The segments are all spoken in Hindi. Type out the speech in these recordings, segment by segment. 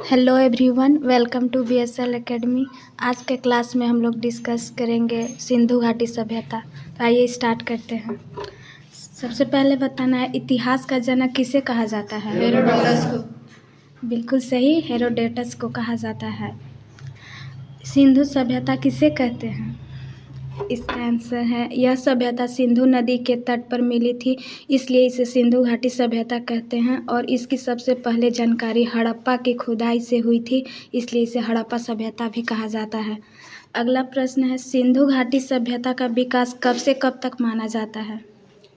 Hello everyone, welcome to BSL academy. आज के क्लास में हम लोग डिस्कस करेंगे सिंधु घाटी सभ्यता। तो आइए स्टार्ट करते हैं। सबसे पहले बताना है, इतिहास का जनक किसे कहा जाता है? हेरोडोटस को। बिल्कुल सही, हेरोडोटस को कहा जाता है। सिंधु सभ्यता किसे कहते हैं? इसका आंसर है, यह सभ्यता सिंधु नदी के तट पर मिली थी, इसलिए इसे सिंधु घाटी सभ्यता कहते हैं। और इसकी सबसे पहले जानकारी हड़प्पा की खुदाई से हुई थी, इसलिए इसे हड़प्पा सभ्यता भी कहा जाता है। अगला प्रश्न है, सिंधु घाटी सभ्यता का विकास कब से कब तक माना जाता है?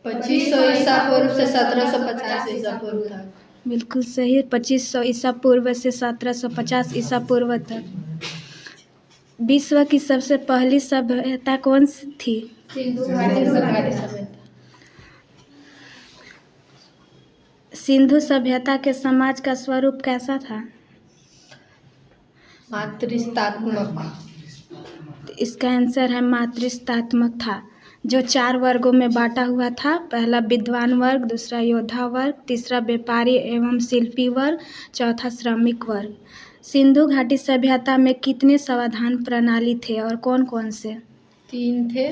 2500 ईसा पूर्व से 1750 ईसा पूर्व तक। बिल्कुल सही, 2500 ईसा पूर्व से 1750 ईसा पूर्व तक। विश्व की सबसे पहली सभ्यता कौन सी थी? सिंधु घाटी सभ्यता। सिंधु सभ्यता के समाज का स्वरूप कैसा था? मातृत्वात्मक। इसका आंसर है मातृत्वात्मक था, जो 4 वर्गों में बांटा हुआ था। पहला विद्वान वर्ग, दूसरा योद्धा वर्ग, तीसरा व्यापारी एवं शिल्पी वर्ग, चौथा श्रमिक वर्ग। सिंधु घाटी सभ्यता में कितने समाधान प्रणाली थे और कौन कौन से? 3 थे।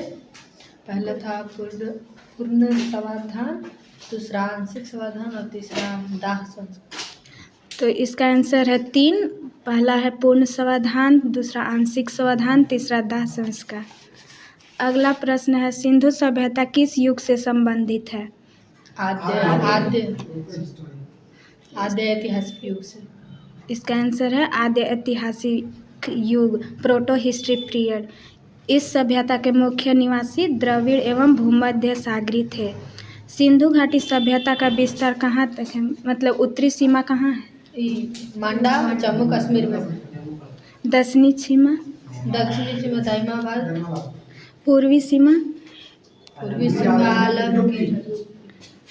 पहला था पूर्ण समाधान, दूसरा आंशिक समाधान और तीसरा दाह संस्कार। तो इसका आंसर है 3। पहला है पूर्ण समाधान, दूसरा आंशिक समाधान, तीसरा दाह संस्कार। अगला प्रश्न है, सिंधु सभ्यता किस युग से संबंधित है? आद्य ऐतिहासिक युग से। इसका आंसर है आद्य ऐतिहासिक युग, प्रोटो हिस्ट्री पीरियड। इस सभ्यता के मुख्य निवासी द्रविड़ एवं भूमध्य सागरी थे। सिंधु घाटी सभ्यता का विस्तार कहाँ तक है, मतलब उत्तरी सीमा कहाँ है? मांडा, जम्मू कश्मीर में। दक्षिणी सीमा? दक्षिणी सीमा दाइमाबाद। पूर्वी सीमा? पूर्वी सीमा आलमगीर,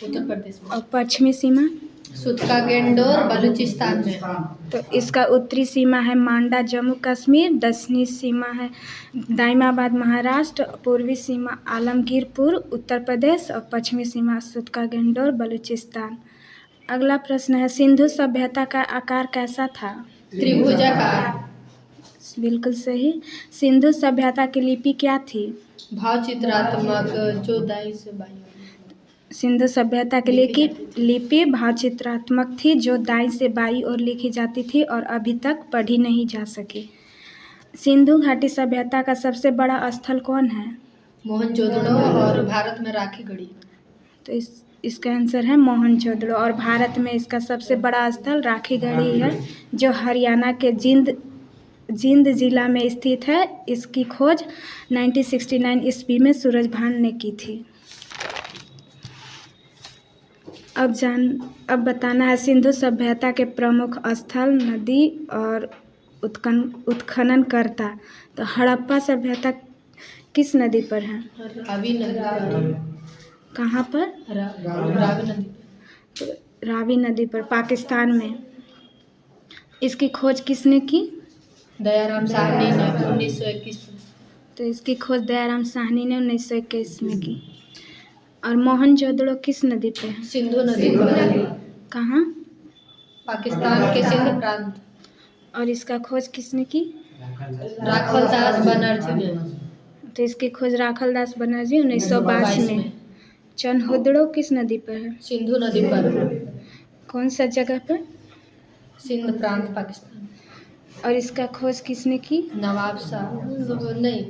उत्तर प्रदेश में। और पश्चिमी सीमा? सुतका गेंडोर, बलूचिस्तान में। तो इसका उत्तरी सीमा है मांडा, जम्मू कश्मीर। दक्षिणी सीमा है दाइमाबाद, महाराष्ट्र। पूर्वी सीमा आलमगीरपुर, उत्तर प्रदेश। और पश्चिमी सीमा सुतका गेंडोर, बलूचिस्तान। अगला प्रश्न है, सिंधु सभ्यता का आकार कैसा था? त्रिभुजाकार। बिल्कुल सही। सिंधु सभ्यता की लिपि क्या थी? भावचित्रात्मक, जो दाई से बाई। सिंधु सभ्यता के लिए की लिपि भावचित्रात्मक थी, जो दाईं से बाईं ओर लिखी जाती थी और अभी तक पढ़ी नहीं जा सकी। सिंधु घाटी सभ्यता का सबसे बड़ा स्थल कौन है? मोहनजोदड़ो और भारत में राखी गढ़ी। तो इसका आंसर है मोहनजोदड़ो। और भारत में इसका सबसे बड़ा स्थल राखी गढ़ी है, जो हरियाणा के जिंद जिला में स्थित है। इसकी खोज 1969 ईस्वी में सूरजभान ने की थी। अब बताना है, सिंधु सभ्यता के प्रमुख स्थल, नदी और उत्खननकर्ता। तो हड़प्पा सभ्यता किस नदी पर है? रावी नदी पर। कहाँ पर? रावी नदी पर। तो रावी नदी पर, पाकिस्तान में। इसकी खोज किसने की? दयाराम साहनी ने 1921 में। तो इसकी खोज दयाराम साहनी ने 1921 में की। और मोहनजोदड़ो किस नदी पे है? सिंधु नदी पर। कहाँ? पाकिस्तान के सिंध प्रांत। और इसका खोज किसने की? राखलदास बनर्जी ने। तो इसकी खोज राखलदास बनर्जी 1922 में। चनहोदड़ो किस नदी पर है? सिंधु नदी पर। कौन सा जगह पर? सिंध प्रांत, पाकिस्तान। और इसका खोज किसने की? नवाब शाह नहीं,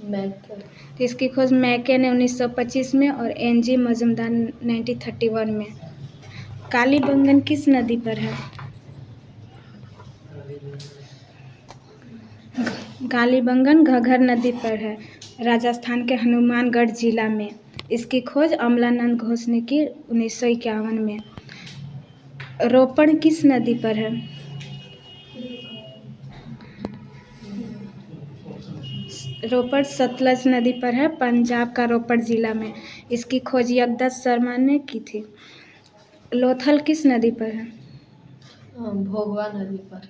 मैके। तो इसकी खोज मैके ने 1925 में और एनजी मजुमदार 1931 में। कालीबंगन किस नदी पर है? कालीबंगन घग्गर नदी पर है, राजस्थान के हनुमानगढ़ जिला में। इसकी खोज अमलानंद घोष ने की 1951 में। रोपड़ किस नदी पर है? रोपड़ सतलज नदी पर है, पंजाब का रोपड़ जिला में। इसकी खोज यज्ञदत्त शर्मा ने की थी। लोथल किस नदी पर है? भोगवा नदी पर।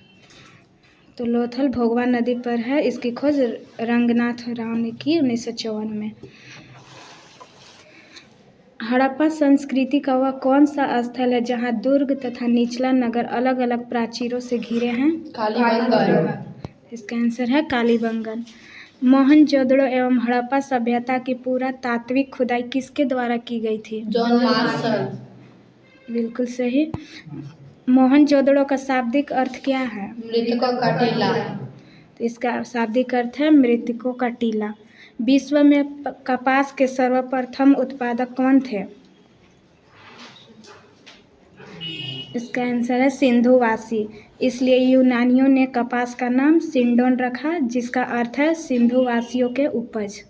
तो लोथल भोगवा नदी पर है। इसकी खोज रंगनाथ राव ने की 1954 में। हड़प्पा संस्कृति का वह कौन सा स्थल है जहाँ दुर्ग तथा निचला नगर अलग अलग प्राचीरों से घिरे हैं? कालीबंगन। इसका आंसर है कालीबंगन। मोहनजोदड़ो एवं हड़प्पा सभ्यता की पुरातात्विक खुदाई किसके द्वारा की गई थी? John Marshall. बिल्कुल सही। मोहनजोदड़ो का शाब्दिक अर्थ क्या है? मृतकों का टीला। तो इसका शाब्दिक अर्थ है मृतकों का टीला। विश्व में कपास के सर्वप्रथम उत्पादक कौन थे? इसका आंसर है सिंधुवासी। इसलिए यूनानियों ने कपास का नाम सिंडोन रखा, जिसका अर्थ है सिंधुवासियों के उपज।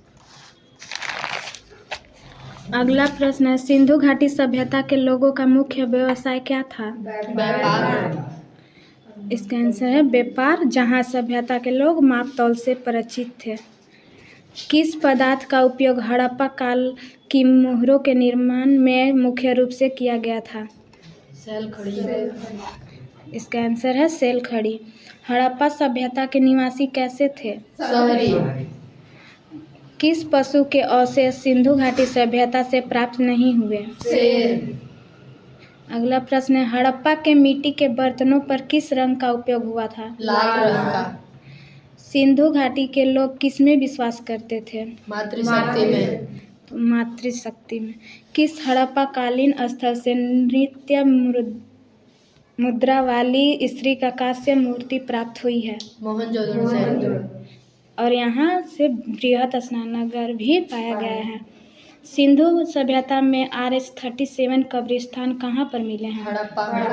अगला प्रश्न है, सिंधु घाटी सभ्यता के लोगों का मुख्य व्यवसाय क्या था? व्यापार। इसका आंसर है व्यापार, जहाँ सभ्यता के लोग माप तौल से परिचित थे। किस पदार्थ का उपयोग हड़प्पा काल की मोहरों के निर्माण में मुख्य रूप से किया गया था? सेल खड़ी। इसका आंसर है सेल खड़ी। हड़प्पा सभ्यता के निवासी कैसे थे? शहरी। किस पशु के अवशेष सिंधु घाटी सभ्यता से प्राप्त नहीं हुए? शेर। अगला प्रश्न है, हड़प्पा के मिट्टी के बर्तनों पर किस रंग का उपयोग हुआ था? लाल रंग का। सिंधु घाटी के लोग किस में विश्वास करते थे? मातृशक्ति में। तो मातृशक्ति में। किस हड़प्पा कालीन स्थल से नृत्य मुद्रा वाली स्त्री का कांस्य मूर्ति प्राप्त हुई है? मोहनजोदड़ो से। और यहाँ से बृहत स्नानागार भी पाया गया है। सिंधु सभ्यता में RH-37 कब्रिस्तान कहाँ पर मिले हैं? हड़प्पा में।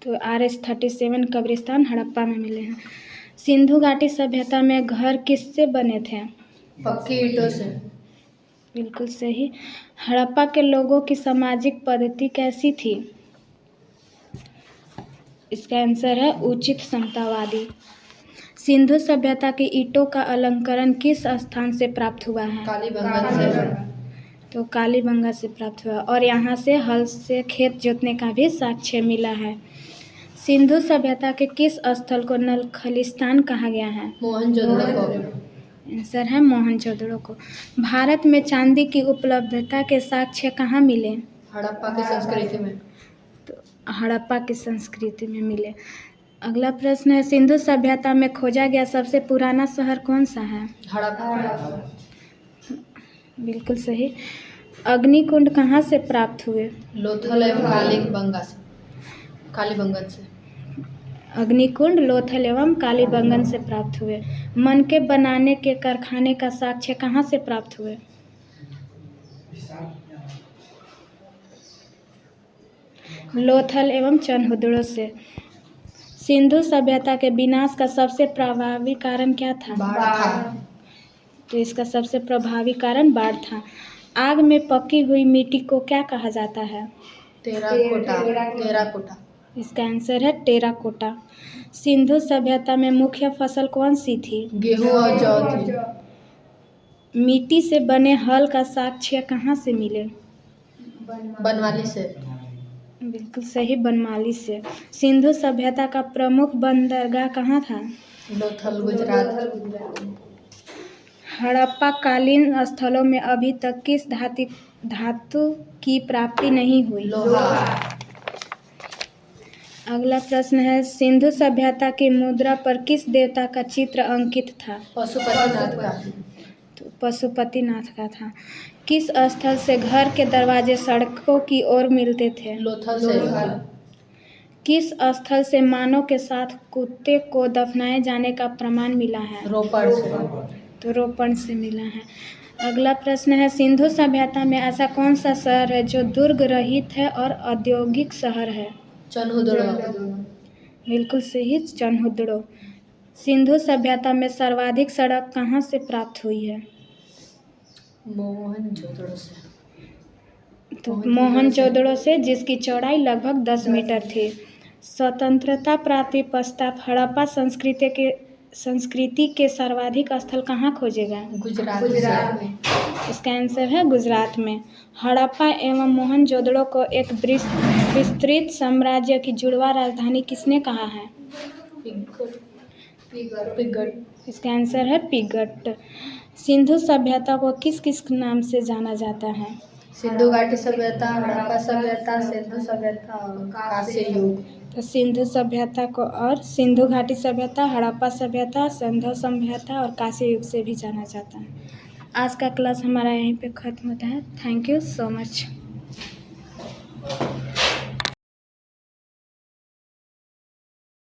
तो RH-37 कब्रिस्तान हड़प्पा में मिले हैं। सिंधु घाटी सभ्यता में घर किससे बने थे? पक्की ईंटों से। बिल्कुल सही। हड़प्पा के लोगों की सामाजिक पद्धति कैसी थी? इसका आंसर है उचित समतावादी। सिंधु सभ्यता की ईंटों का अलंकरण किस स्थान से प्राप्त हुआ है? कालीबंगन से। तो कालीबंगा से प्राप्त हुआ, और यहाँ से हल से खेत जोतने का भी साक्ष्य मिला है। सिंधु सभ्यता के किस स्थल को नलखलिस्तान कहा गया है? मोहनजोदड़ो को। आंसर है मोहनजोदड़ो को। भारत में चांदी की उपलब्धता के साक्ष्य कहाँ मिले? हड़प्पा की संस्कृति में। तो हड़प्पा की संस्कृति में मिले। अगला प्रश्न है, सिंधु सभ्यता में खोजा गया सबसे पुराना शहर कौन सा है? हड़प्पा। बिल्कुल सही। अग्निकुंड कहाँ से प्राप्त हुए? लोथल एवं कालीबंगन से। अग्निकुंड लोथल एवं कालीबंगन से प्राप्त हुए। मनके बनाने के कारखाने का साक्ष्य कहाँ से प्राप्त हुए? लोथल एवं चनहुदड़ो से। सिंधु सभ्यता के विनाश का सबसे प्रभावी कारण क्या था? बाढ़ था। तो इसका सबसे प्रभावी कारण बाढ़ था। आग में पकी हुई मिट्टी को क्या कहा जाता है? टेराकोटा। इसका आंसर है टेराकोटा। सिंधु सभ्यता में मुख्य फसल कौन सी थी? गेहूं और जौ थी। मिट्टी से बने हल का साक्ष्य कहाँ से मिले? बनवाली से। बिल्कुल सही, बनमाली से। सिंधु सभ्यता का प्रमुख बंदरगाह कहाँ था? लोथल, गुजरात। हड़प्पा कालीन स्थलों में अभी तक किस धातु की प्राप्ति नहीं हुई? लोहा। अगला प्रश्न है, सिंधु सभ्यता की मुद्रा पर किस देवता का चित्र अंकित था? पशुपतिनाथ का। तो पशुपतिनाथ का था। किस स्थल से घर के दरवाजे सड़कों की ओर मिलते थे? लोथल से। किस स्थल से मानव के साथ कुत्ते को दफनाए जाने का प्रमाण मिला है? रोपड़ से। तो रोपण से मिला है। अगला प्रश्न है, सिंधु सभ्यता में ऐसा कौन सा शहर है जो दुर्ग रहित है और औद्योगिक शहर है? चनहुदड़ो। बिल्कुल सही, चनहुदड़ो। सिंधु सभ्यता में सर्वाधिक सड़क कहाँ से प्राप्त हुई है? मोहनजोदड़ो से। तो मोहनजोदड़ो से, जिसकी चौड़ाई लगभग 10 मीटर थी। स्वतंत्रता प्राप्ति पश्चात हड़प्पा संस्कृति के सर्वाधिक स्थल कहाँ खोजे गए? गुजरात में। इसका आंसर है गुजरात में। हड़प्पा एवं मोहनजोदड़ो को एक विस्तृत साम्राज्य की जुड़वा राजधानी किसने कहा है? पिगट। इसका आंसर है पिगट। सिंधु सभ्यता को किस किस नाम से जाना जाता है? सिंधु घाटी सभ्यता, हड़प्पा सभ्यता, सिंधु सभ्यता और कांस्य युग। तो सिंधु सभ्यता को और सिंधु घाटी सभ्यता, हड़प्पा सभ्यता, सिंधु सभ्यता और कांस्य युग से भी जाना जाता है। आज का क्लास हमारा यहीं पे ख़त्म होता है। Thank you so much.